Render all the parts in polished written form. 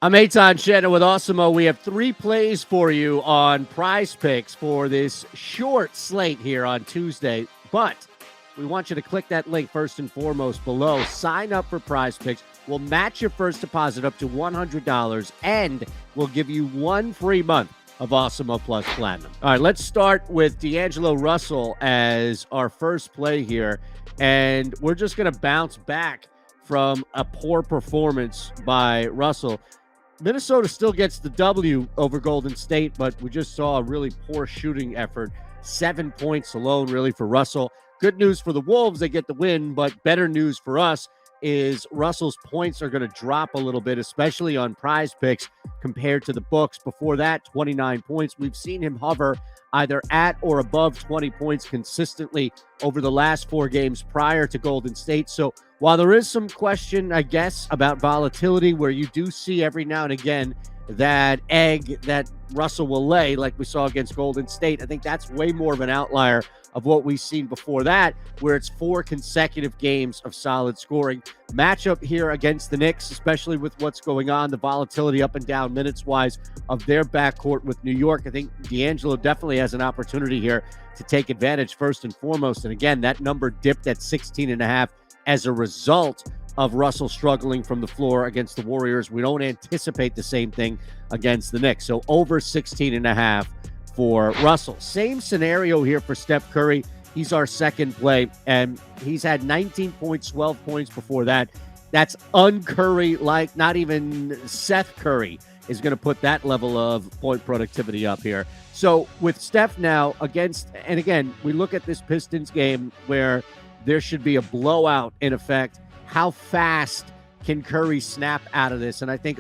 I'm Eytan Shander with Awesemo. We have 3 plays for you on PrizePicks for this short slate here on Tuesday. But we want you to click that link first and foremost below. Sign up for PrizePicks. We'll match your first deposit up to $100, and we'll give you 1 free month of Awesemo Plus Platinum. All right, let's start with D'Angelo Russell as our first play here. And we're just going to bounce back from a poor performance by Russell. Minnesota still gets the W over Golden State, but we just saw a really poor shooting effort. 7 points alone, really, for Russell. Good news for the Wolves, they get the win, but better news for us is Russell's points are going to drop a little bit, especially on PrizePicks compared to the books. Before that, 29 points. We've seen him hover either at or above 20 points consistently over the last 4 games prior to Golden State. So while there is some question, I guess, about volatility, where you do see every now and again that egg that Russell will lay, like we saw against Golden State, I think that's way more of an outlier of what we've seen before that, where it's 4 consecutive games of solid scoring. Matchup here against the Knicks, especially with what's going on, the volatility up and down minutes-wise of their backcourt with New York. I think D'Angelo definitely has an opportunity here to take advantage first and foremost. And again, that number dipped at 16.5 as a result of Russell struggling from the floor against the Warriors. We don't anticipate the same thing against the Knicks. So over 16.5 for Russell. Same scenario here for Steph Curry. He's our second play, and he's had 19 points, 12 points before that. That's un-Curry-like. Not even Seth Curry is going to put that level of point productivity up here. So with Steph now against, and again, we look at this Pistons game where there should be a blowout in effect. How fast can Curry snap out of this? And I think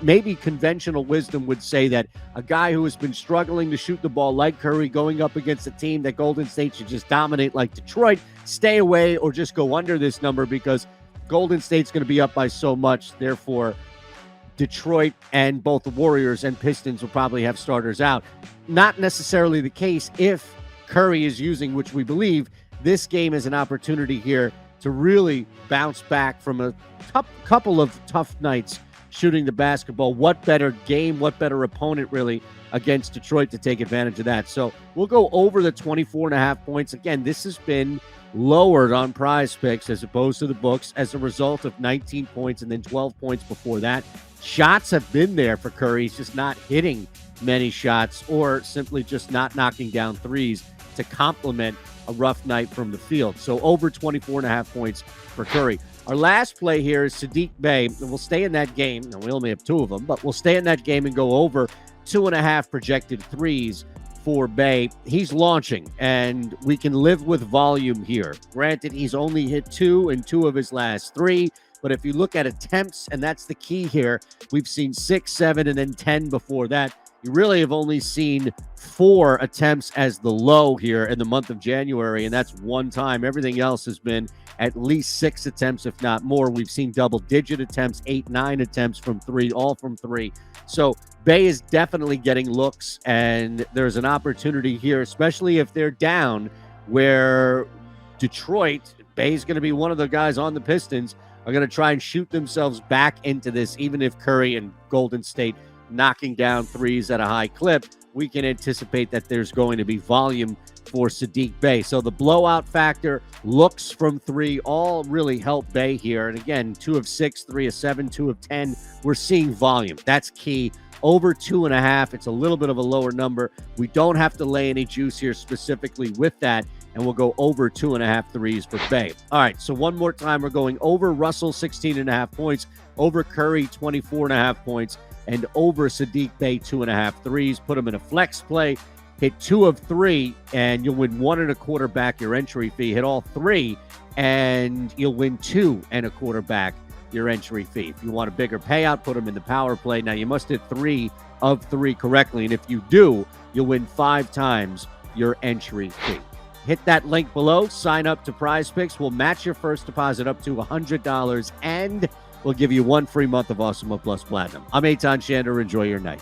maybe conventional wisdom would say that a guy who has been struggling to shoot the ball like Curry, going up against a team that Golden State should just dominate like Detroit, stay away or just go under this number, because Golden State's going to be up by so much. Therefore, Detroit and both the Warriors and Pistons will probably have starters out. Not necessarily the case if Curry is using, which we believe, this game is an opportunity here to really bounce back from a couple of tough nights shooting the basketball. What better game, what better opponent really against Detroit to take advantage of that? So we'll go over the 24.5 points. Again, this has been lowered on PrizePicks as opposed to the books as a result of 19 points and then 12 points before that. Shots have been there for Curry. He's just not hitting many shots or simply just not knocking down threes to complement a rough night from the field. So over 24.5 points for Curry. Our last play here is Saddiq Bey, and we'll stay in that game. And we only have 2 of them, but we'll stay in that game and go over 2.5 projected threes for Bey. He's launching, and we can live with volume here. Granted, he's only hit 2 in 2 of his last 3, but if you look at attempts, and that's the key here, we've seen 6, 7, and then 10 before that. You really have only seen 4 attempts as the low here in the month of January, and that's 1 time. Everything else has been at least 6 attempts, if not more. We've seen double-digit attempts, 8, 9 attempts from 3, all from 3. So Bey is definitely getting looks, and there's an opportunity here, especially if they're down, where Detroit, Bey's going to be one of the guys on the Pistons, are going to try and shoot themselves back into this, even if Curry and Golden State knocking down threes at a high clip. We can anticipate that there's going to be volume for Saddiq Bey. So the blowout factor, looks from 3, all really help Bey here. And again, 2 of 6, 3 of 7, 2 of 10. We're seeing volume. That's key. Over 2.5. It's a little bit of a lower number. We don't have to lay any juice here specifically with that. And we'll go over 2.5 threes for Bey. All right, so one more time, we're going over Russell 16.5 points, over Curry 24.5 points, and over Saddiq Bey 2.5 threes. Put them in a flex play. Hit 2 of 3, and you'll win 1.25 back your entry fee. Hit all 3, and you'll win 2.25 back your entry fee. If you want a bigger payout, put them in the power play. Now, you must hit 3 of 3 correctly, and if you do, you'll win 5 times your entry fee. Hit that link below. Sign up to PrizePicks. We'll match your first deposit up to $100, and we'll give you 1 free month of Awesemo Plus Platinum. I'm Eytan Shander. Enjoy your night.